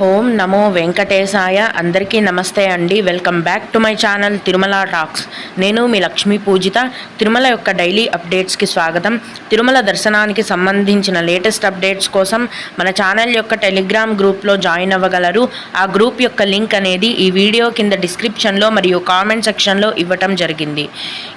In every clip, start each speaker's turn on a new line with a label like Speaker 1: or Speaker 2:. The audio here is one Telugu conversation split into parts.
Speaker 1: ఓం నమో వెంకటేశాయ. అందరికీ నమస్తే అండి. Welcome back to my channel Tirumala talks. నేను మీ లక్ష్మీ పూజిత. తిరుమల యొక్క డైలీ అప్డేట్స్కి స్వాగతం. తిరుమల దర్శనానికి సంబంధించిన లేటెస్ట్ అప్డేట్స్ కోసం మన ఛానల్ యొక్క టెలిగ్రామ్ గ్రూప్లో జాయిన్ అవ్వగలరు. ఆ గ్రూప్ యొక్క లింక్ అనేది ఈ వీడియో కింద డిస్క్రిప్షన్లో మరియు కామెంట్ సెక్షన్లో ఇవ్వటం జరిగింది.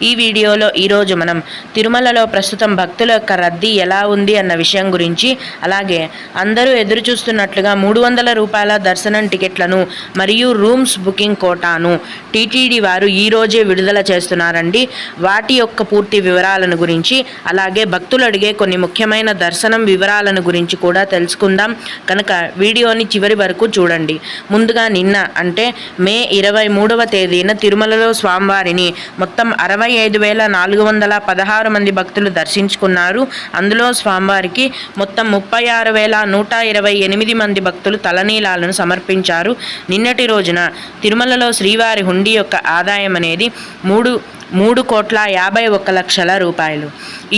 Speaker 1: ఈ వీడియోలో ఈరోజు మనం తిరుమలలో ప్రస్తుతం భక్తుల యొక్క రద్దీ ఎలా ఉంది అన్న విషయం గురించి, అలాగే అందరూ ఎదురు చూస్తున్నట్లుగా 300 రూపాయల దర్శనం టికెట్లను మరియు రూమ్స్ బుకింగ్ కోటాను టీటీడీ వారు ఈరోజే విడుదల చేస్తున్నారండి. వాటి యొక్క పూర్తి వివరాలను గురించి, అలాగే భక్తులు అడిగే కొన్ని ముఖ్యమైన దర్శనం వివరాలను గురించి కూడా తెలుసుకుందాం. కనుక వీడియోని చివరి వరకు చూడండి. ముందుగా నిన్న అంటే మే 23వ తేదీన తిరుమలలో స్వామివారిని మొత్తం 65,416 మంది భక్తులు దర్శించుకున్నారు. అందులో స్వామివారికి మొత్తం 36,128 మంది భక్తులు తలనీలాలను సమర్పించారు. నిన్నటి రోజున తిరుమలలో శ్రీవారి హుండీ యొక్క ఆదాయం అనేది 3,51,00,000 రూపాయలు.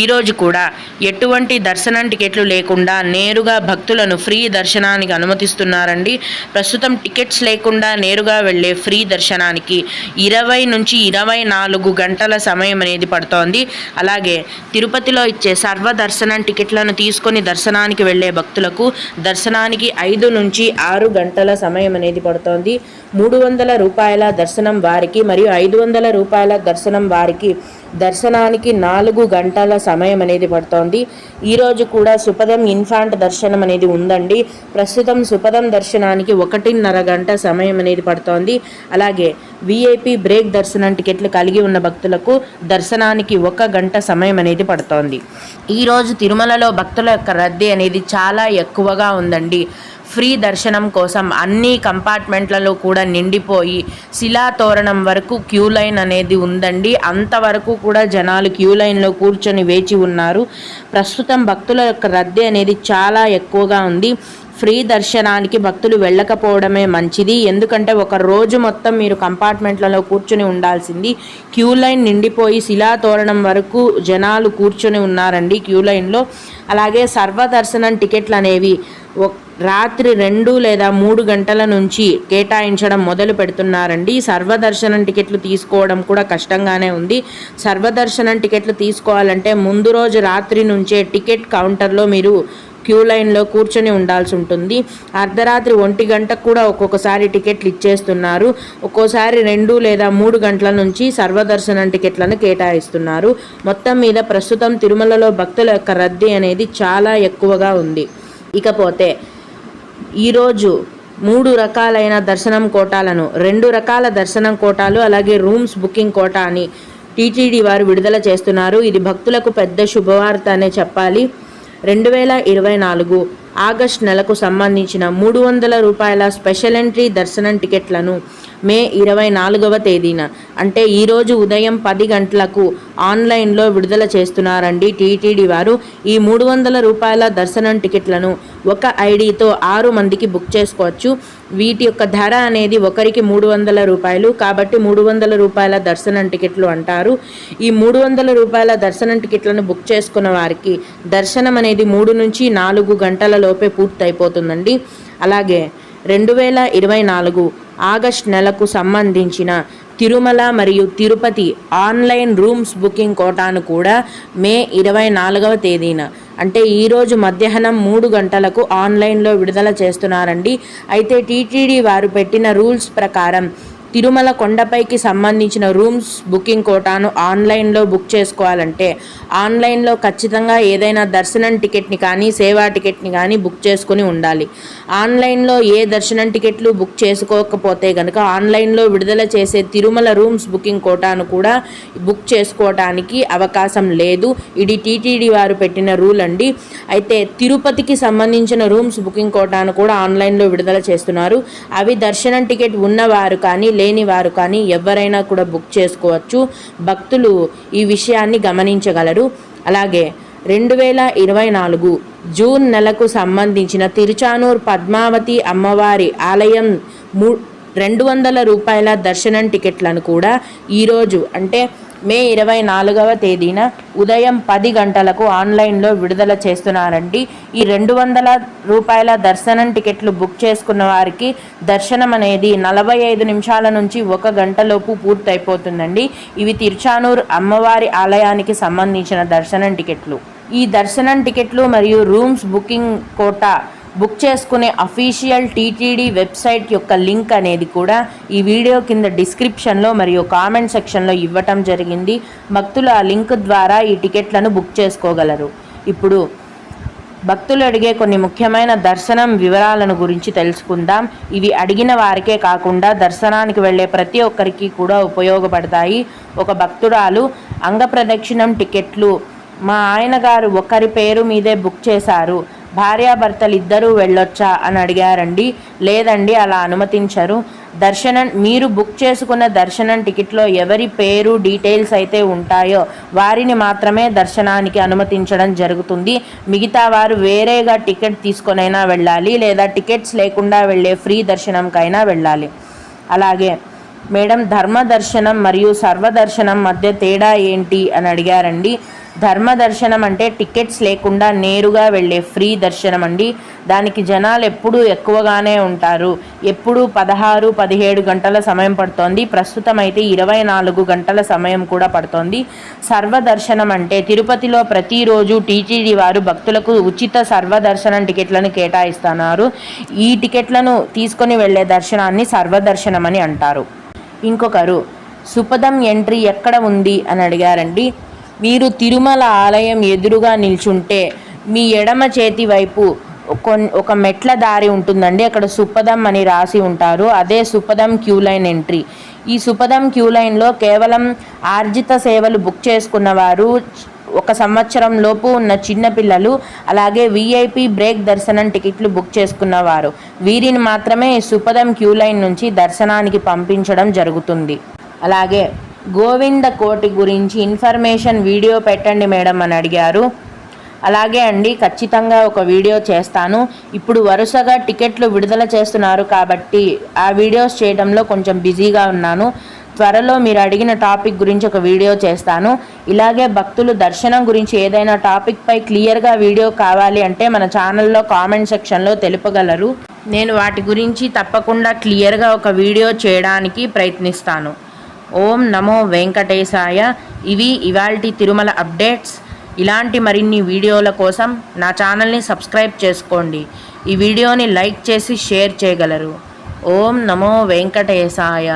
Speaker 1: ఈరోజు కూడా ఎటువంటి దర్శనం టికెట్లు లేకుండా నేరుగా భక్తులను ఫ్రీ దర్శనానికి అనుమతిస్తున్నారండి. ప్రస్తుతం టికెట్స్ లేకుండా నేరుగా వెళ్ళే ఫ్రీ దర్శనానికి 20 నుంచి 24 గంటల సమయం అనేది పడుతోంది. అలాగే తిరుపతిలో ఇచ్చే సర్వ దర్శనం టికెట్లను తీసుకొని దర్శనానికి వెళ్ళే భక్తులకు దర్శనానికి 5 నుంచి 6 గంటల సమయం అనేది పడుతోంది. 300 రూపాయల దర్శనం వారికి మరియు 500 రూపాయల దర్శనం వారికి దర్శనానికి 4 గంటల సమయం అనేది పడుతోంది. ఈరోజు కూడా సుపదం ఇన్ఫాంట్ దర్శనం అనేది ఉందండి. ప్రస్తుతం సుపదం దర్శనానికి 1.5 గంట సమయం అనేది పడుతోంది. అలాగే విఐపి బ్రేక్ దర్శనం టికెట్లు కలిగి ఉన్న భక్తులకు దర్శనానికి 1 గంట సమయం అనేది పడుతోంది. ఈరోజు తిరుమలలో భక్తుల యొక్క రద్దీ అనేది చాలా ఎక్కువగా ఉందండి. ఫ్రీ దర్శనం కోసం అన్ని కంపార్ట్మెంట్లలో కూడా నిండిపోయి శిలాతోరణం వరకు క్యూ లైన్ అనేది ఉందండి. అంతవరకు కూడా జనాలు క్యూ లైన్లో కూర్చొని వేచి ఉన్నారు. ప్రస్తుతం భక్తుల యొక్క రద్దీ అనేది చాలా ఎక్కువగా ఉంది. ఫ్రీ దర్శనానికి భక్తులు వెళ్ళకపోవడమే మంచిది. ఎందుకంటే ఒక రోజు మొత్తం మీరు కంపార్ట్మెంట్లలో కూర్చొని ఉండాల్సింది. క్యూ లైన్ నిండిపోయి శిలాతోరణం వరకు జనాలు కూర్చొని ఉన్నారండి క్యూ లైన్లో. అలాగే సర్వదర్శనం టికెట్లు అనేవి రాత్రి 2 లేదా 3 గంటల నుంచి కేటాయించడం మొదలు పెడుతున్నారండి. సర్వదర్శనం టికెట్లు తీసుకోవడం కూడా కష్టంగానే ఉంది. సర్వదర్శనం టికెట్లు తీసుకోవాలంటే ముందు రోజు రాత్రి నుంచే టికెట్ కౌంటర్లో మీరు క్యూ లైన్లో కూర్చొని ఉండాల్సి ఉంటుంది. అర్ధరాత్రి 1 గంటకు కూడా ఒక్కొక్కసారి టికెట్లు ఇచ్చేస్తున్నారు. ఒక్కోసారి 2 లేదా 3 గంటల నుంచి సర్వదర్శనం టికెట్లను కేటాయిస్తున్నారు. మొత్తం మీద ప్రస్తుతం తిరుమలలో భక్తుల యొక్క రద్దీ అనేది చాలా ఎక్కువగా ఉంది. ఇకపోతే ఈరోజు 3 రకాలైన దర్శనం కోటాలను, 2 రకాల దర్శనం కోటాలు అలాగే రూమ్స్ బుకింగ్ కోటా అని టీటీడీ వారు విడుదల చేస్తున్నారు. ఇది భక్తులకు పెద్ద శుభవార్త అనే చెప్పాలి. 2024 ఆగస్టు నెలకు సంబంధించిన 300 రూపాయల స్పెషల్ ఎంట్రీ దర్శనం టికెట్లను మే 24వ తేదీన అంటే ఈరోజు ఉదయం 10 గంటలకు ఆన్లైన్లో విడుదల చేస్తున్నారండి టీటీడీ వారు. ఈ 300 రూపాయల దర్శనం టికెట్లను ఒక ఐడితో 6 మందికి బుక్ చేసుకోవచ్చు. వీటి యొక్క ధర అనేది ఒకరికి 300 రూపాయలు. కాబట్టి 300 రూపాయల దర్శనం టికెట్లు అంటారు. ఈ 300 రూపాయల దర్శనం టికెట్లను బుక్ చేసుకున్న వారికి దర్శనం అనేది 3 నుంచి 4 గంటల లోపే పూర్తి అయిపోతుందండి. అలాగే 2024 ఆగస్టు నెలకు సంబంధించిన తిరుమల మరియు తిరుపతి ఆన్లైన్ రూమ్స్ బుకింగ్ కోటాను కూడా మే 24వ తేదీన అంటే ఈరోజు మధ్యాహ్నం 3 గంటలకు ఆన్లైన్లో విడుదల చేస్తున్నారండి. అయితే టీటీడీ వారు పెట్టిన రూల్స్ ప్రకారం తిరుమల కొండపైకి సంబంధించిన రూమ్స్ బుకింగ్ కోటాను ఆన్లైన్లో బుక్ చేసుకోవాలంటే ఆన్లైన్లో ఖచ్చితంగా ఏదైనా దర్శనం టికెట్ని కానీ సేవా టికెట్ని కానీ బుక్ చేసుకుని ఉండాలి. ఆన్లైన్లో ఏ దర్శనం టికెట్లు బుక్ చేసుకోకపోతే కనుక ఆన్లైన్లో విడుదల చేసే తిరుమల రూమ్స్ బుకింగ్ కోటాను కూడా బుక్ చేసుకోవడానికి అవకాశం లేదు. ఇది టీటీడీ వారు పెట్టిన రూల్ అండి. అయితే తిరుపతికి సంబంధించిన రూమ్స్ బుకింగ్ కోటాను కూడా ఆన్లైన్లో విడుదల చేస్తున్నారు. అవి దర్శనం టికెట్ ఉన్నవారు కానీ లేని వారు కానీ ఎవరైనా కూడా బుక్ చేసుకోవచ్చు. భక్తులు ఈ విషయాన్ని గమనించగలరు. అలాగే 2024 జూన్ నెలకు సంబంధించిన తిరుచానూర్ పద్మావతి అమ్మవారి ఆలయం 200 రూపాయల దర్శనం టికెట్లను కూడా ఈరోజు అంటే మే 24వ తేదీన ఉదయం 10 గంటలకు ఆన్లైన్లో విడుదల చేస్తున్నారండి. ఈ 200 రూపాయల దర్శనం టికెట్లు బుక్ చేసుకున్న వారికి దర్శనం అనేది 45 నిమిషాల నుంచి 1 గంటలోపు పూర్తయిపోతుందండి. ఇవి తిరుచానూరు అమ్మవారి ఆలయానికి సంబంధించిన దర్శనం టికెట్లు. ఈ దర్శనం టికెట్లు మరియు రూమ్స్ బుకింగ్ కోటా బుక్ చేసుకునే అఫీషియల్ టీటీడీ వెబ్సైట్ యొక్క లింక్ అనేది కూడా ఈ వీడియో కింద డిస్క్రిప్షన్లో మరియు కామెంట్ సెక్షన్లో ఇవ్వటం జరిగింది. భక్తులు ఆ లింక్ ద్వారా ఈ టికెట్లను బుక్ చేసుకోగలరు. ఇప్పుడు భక్తులు అడిగే కొన్ని ముఖ్యమైన దర్శనం వివరాలను గురించి తెలుసుకుందాం. ఇవి అడిగిన వారికే కాకుండా దర్శనానికి వెళ్ళే ప్రతి ఒక్కరికి కూడా ఉపయోగపడతాయి. ఒక భక్తురాలు అంగప్రదక్షిణం టికెట్లు మా ఆయన గారు ఒకరి పేరు మీదే బుక్ చేశారు, భార్యాభర్తలు ఇద్దరూ వెళ్ళొచ్చా అని అడిగారండి. లేదండి, అలా అనుమతించరు. మీరు బుక్ చేసుకున్న దర్శనం టికెట్లో ఎవరి పేరు డీటెయిల్స్ అయితే ఉంటాయో వారిని మాత్రమే దర్శనానికి అనుమతించడం జరుగుతుంది. మిగతా వారు వేరేగా టికెట్ తీసుకొనైనా వెళ్ళాలి, లేదా టికెట్స్ లేకుండా వెళ్ళే ఫ్రీ దర్శనంకైనా వెళ్ళాలి. అలాగే మేడం, ధర్మ దర్శనం మరియు సర్వదర్శనం మధ్య తేడా ఏంటి అని అడిగారండి. ధర్మ దర్శనం అంటే టికెట్స్ లేకుండా నేరుగా వెళ్ళే ఫ్రీ దర్శనం అండి. దానికి జనాలు ఎప్పుడూ ఎక్కువగానే ఉంటారు. ఎప్పుడూ 16-17 గంటల సమయం పడుతోంది. ప్రస్తుతం అయితే 24 గంటల సమయం కూడా పడుతోంది. సర్వదర్శనం అంటే తిరుపతిలో ప్రతిరోజు టీటీడీ వారు భక్తులకు ఉచిత సర్వదర్శనం టికెట్లను కేటాయిస్తున్నారు. ఈ టికెట్లను తీసుకొని వెళ్ళే దర్శనాన్ని సర్వదర్శనం అని అంటారు. ఇంకొకరు సుపదం ఎంట్రీ ఎక్కడ ఉంది అని అడిగారండి. మీరు తిరుమల ఆలయం ఎదురుగా నిల్చుంటే మీ ఎడమ చేతి వైపు ఒక మెట్ల దారి ఉంటుందండి. అక్కడ సుపదం అని రాసి ఉంటారు. అదే సుపదం క్యూ లైన్ ఎంట్రీ. ఈ సుపదం క్యూ లైన్లో కేవలం ఆర్జిత సేవలు బుక్ చేసుకున్న వారు, 1 సంవత్సరం లోపు ఉన్న చిన్నపిల్లలు, అలాగే విఐపి బ్రేక్ దర్శనం టికెట్లు బుక్ చేసుకున్నవారు, వీరిని మాత్రమే సుపదం క్యూ లైన్ నుంచి దర్శనానికి పంపించడం జరుగుతుంది. అలాగే గోవింద కోటి గురించి ఇన్ఫర్మేషన్ వీడియో పెట్టండి మేడం అని అడిగారు. అలాగే అండి, ఖచ్చితంగా ఒక వీడియో చేస్తాను. ఇప్పుడు వరుసగా టికెట్లు విడుదల చేస్తున్నారు కాబట్టి ఆ వీడియోస్ చేయడంలో కొంచెం బిజీగా ఉన్నాను. త్వరలో మీరు అడిగిన టాపిక్ గురించి ఒక వీడియో చేస్తాను. ఇలాగే భక్తులు దర్శనం గురించి ఏదైనా టాపిక్పై క్లియర్గా వీడియో కావాలి అంటే మన ఛానల్లో కామెంట్ సెక్షన్లో తెలుపగలరు. నేను వాటి గురించి తప్పకుండా క్లియర్గా ఒక వీడియో చేయడానికి ప్రయత్నిస్తాను. ఓం నమో వెంకటేశాయ. ఇవి ఇవాల్టి తిరుమల అప్డేట్స్. ఇలాంటి మరిన్ని వీడియోల కోసం నా ఛానల్ని సబ్స్క్రైబ్ చేసుకోండి. ఈ వీడియోని లైక్ చేసి షేర్ చేయగలరు. ఓం నమో వెంకటేశాయ.